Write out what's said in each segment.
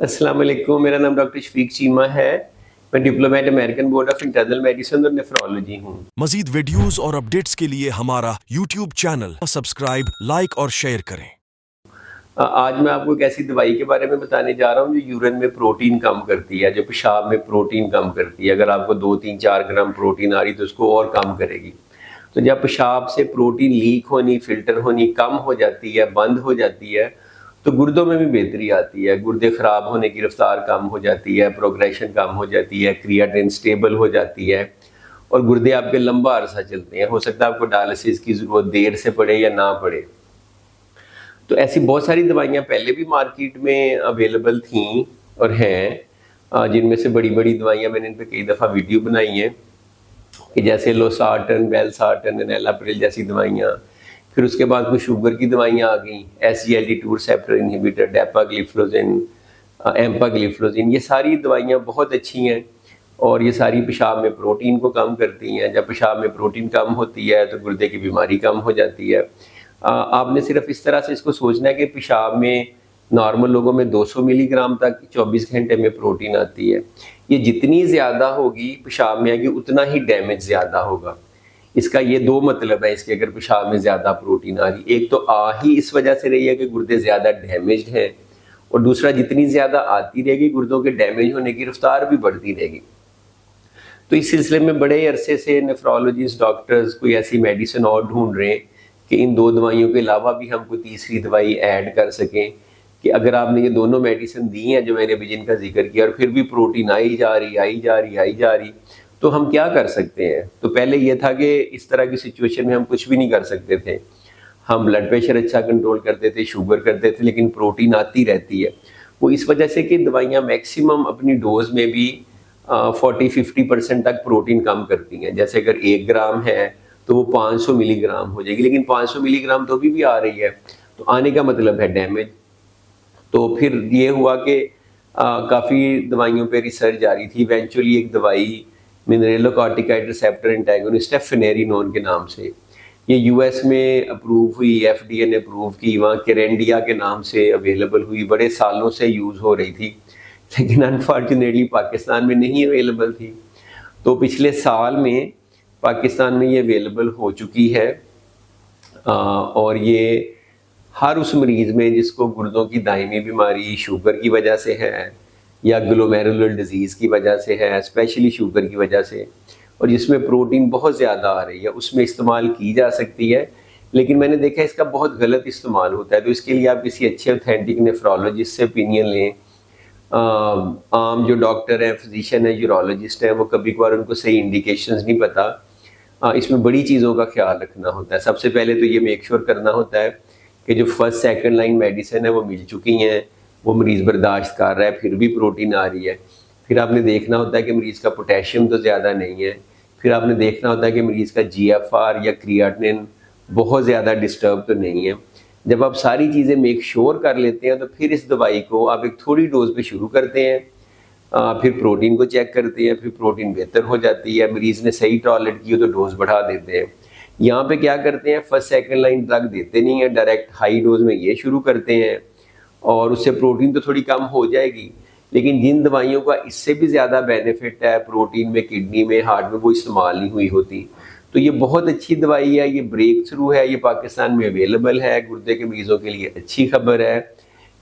अस्सलाम वालेकुम, मेरा नाम डॉक्टर शफीक चीमा है। मैं diplomat American board of internal medicine और नेफ्रोलॉजी हूँ। मजीद वीडियोस और अपडेट्स के लिए हमारा यूट्यूब चैनल सब्सक्राइब, लाइक और शेयर करें। आज मैं आपको एक ऐसी दवाई के बारे में बताने जा रहा हूँ जो यूरिन में प्रोटीन कम करती है, जो पेशाब में प्रोटीन कम करती है। अगर आपको 2-3-4 ग्राम प्रोटीन आ रही तो उसको और कम करेगी। तो जब पेशाब से प्रोटीन लीक होनी, फिल्टर होनी कम हो जाती है, बंद हो जाती है, तो गुर्दों में भी बेहतरी आती है। गुर्दे ख़राब होने की रफ्तार कम हो जाती है, प्रोग्रेशन कम हो जाती है, क्रिएटिनिन स्टेबल हो जाती है और गुर्दे आपके लंबा अरसा चलते हैं। हो सकता है आपको डायलिसिस की ज़रूरत देर से पड़े या ना पड़े। तो ऐसी बहुत सारी दवाइयाँ पहले भी मार्केट में अवेलेबल थीं और हैं, जिनमें से बड़ी बड़ी दवाइयाँ मैंने इन पर कई दफ़ा वीडियो बनाई हैं कि जैसे लोसार्टन, वेलसार्टन, एनालाप्रिल जैसी दवाइयाँ। फिर उसके बाद कुछ शुगर की दवाइयाँ आ गई, SGLT2 रिसेप्टर इनहिबिटर, डेपाग्लिफ्लोजिन, एम्पाग्लिफ्लोजिन। ये सारी दवाइयाँ बहुत अच्छी हैं और ये सारी पेशाब में प्रोटीन को कम करती हैं। जब पेशाब में प्रोटीन कम होती है तो गुर्दे की बीमारी कम हो जाती है। आपने सिर्फ इस तरह से इसको सोचना है कि पेशाब में नॉर्मल लोगों में 200 मिलीग्राम तक 24 घंटे में प्रोटीन आती है। ये जितनी ज़्यादा होगी पेशाब में आएगी उतना ही डैमेज ज़्यादा होगा। इसका ये दो मतलब है इसके, अगर पेशाब में ज़्यादा प्रोटीन आ रही, एक तो आ ही इस वजह से रही है कि गुर्दे ज़्यादा डैमेज्ड हैं और दूसरा जितनी ज़्यादा आती रहेगी गुर्दों के डैमेज होने की रफ्तार भी बढ़ती रहेगी। तो इस सिलसिले में बड़े अरसे से नेफ्रोलॉजिस्ट डॉक्टर्स कोई ऐसी मेडिसिन और ढूंढ रहे हैं कि इन दो दवाइयों के अलावा भी हम कोई तीसरी दवाई ऐड कर सकें कि अगर आपने ये दोनों मेडिसिन दी हैं जो मैंने अभी जिनका जिक्र किया और फिर भी प्रोटीन आई जा रही, तो हम क्या कर सकते हैं। तो पहले ये था कि इस तरह की सिचुएशन में हम कुछ भी नहीं कर सकते थे। हम ब्लड प्रेशर अच्छा कंट्रोल करते थे, शुगर करते थे, लेकिन प्रोटीन आती रहती है। वो इस वजह से कि दवाइयाँ मैक्सिमम अपनी डोज में भी 40-50% तक प्रोटीन कम करती हैं। जैसे अगर 1 ग्राम है तो वो 500 मिलीग्राम हो जाएगी, लेकिन 500 मिलीग्राम तो अभी भी आ रही है। तो आने का मतलब है डैमेज। तो फिर ये हुआ कि काफ़ी दवाइयों पे रिसर्च जारी थी। इवेंचुअली एक दवाई मिनरेलोकॉर्टिकॉइड रिसेप्टर एंटागोनिस्ट है, फिनेरिनोन के नाम से। ये यूएस में अप्रूव हुई, FDA ने अप्रूव की, वहाँ केरेंडिया के नाम से अवेलेबल हुई, बड़े सालों से यूज़ हो रही थी, लेकिन अनफॉर्चुनेटली पाकिस्तान में नहीं अवेलेबल थी। तो पिछले साल में पाकिस्तान में ये अवेलेबल हो चुकी है और ये हर उस मरीज़ में जिसको गुर्दों की दायमी बीमारी शुगर की वजह से है या ग्लोमेरुलर डिजीज़ की वजह से है, स्पेशली शुगर की वजह से, और जिसमें प्रोटीन बहुत ज़्यादा आ रही है, उसमें इस्तेमाल की जा सकती है। लेकिन मैंने देखा इसका बहुत गलत इस्तेमाल होता है। तो इसके लिए आप किसी अच्छे ऑथेंटिक नेफ्रोलॉजिस्ट से ओपिनियन लें। आम जो डॉक्टर हैं, फिजिशियन है, यूरोलॉजिस्ट हैं, वो कभी कभार उनको सही इंडिकेशंस नहीं पता। इसमें बड़ी चीज़ों का ख्याल रखना होता है। सबसे पहले तो ये मेक श्योर करना होता है कि जो फर्स्ट सेकंड लाइन मेडिसिन है वो मिल चुकी हैं, वो मरीज़ बर्दाश्त कर रहा है, फिर भी प्रोटीन आ रही है। फिर आपने देखना होता है कि मरीज़ का पोटेशियम तो ज़्यादा नहीं है। फिर आपने देखना होता है कि मरीज़ का GFR या क्रिएटिनिन बहुत ज़्यादा डिस्टर्ब तो नहीं है। जब आप सारी चीज़ें मेक श्योर कर लेते हैं तो फिर इस दवाई को आप एक थोड़ी डोज पे शुरू करते हैं, फिर प्रोटीन को चेक करते हैं, फिर प्रोटीन बेहतर हो जाती है, मरीज़ ने सही टॉलरेट की हो तो डोज बढ़ा देते हैं। यहाँ पे क्या करते हैं, फर्स्ट सेकंड लाइन ड्रग देते नहीं है, डायरेक्ट हाई डोज में ये शुरू करते हैं और उससे प्रोटीन तो थोड़ी कम हो जाएगी, लेकिन जिन दवाइयों का इससे भी ज़्यादा बेनिफिट है प्रोटीन में, किडनी में, हार्ट में, वो इस्तेमाल नहीं हुई होती। तो ये बहुत अच्छी दवाई है, ये ब्रेक थ्रू है, ये पाकिस्तान में अवेलेबल है, गुर्दे के मरीज़ों के लिए अच्छी खबर है,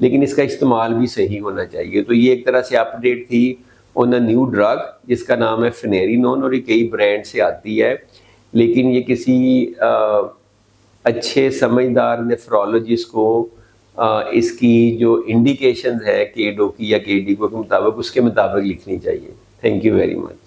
लेकिन इसका इस्तेमाल भी सही होना चाहिए। तो ये एक तरह से अपडेट थी ऑन अ न्यू ड्रग जिसका नाम है फिनेरिनोन और ये कई ब्रांड से आती है, लेकिन ये किसी अच्छे समझदार नेफ्रोलॉजिस्ट को इसकी जो इंडिकेशंस है केडो की या केडी को के मुताबिक, उसके मुताबिक लिखनी चाहिए। Thank you very much.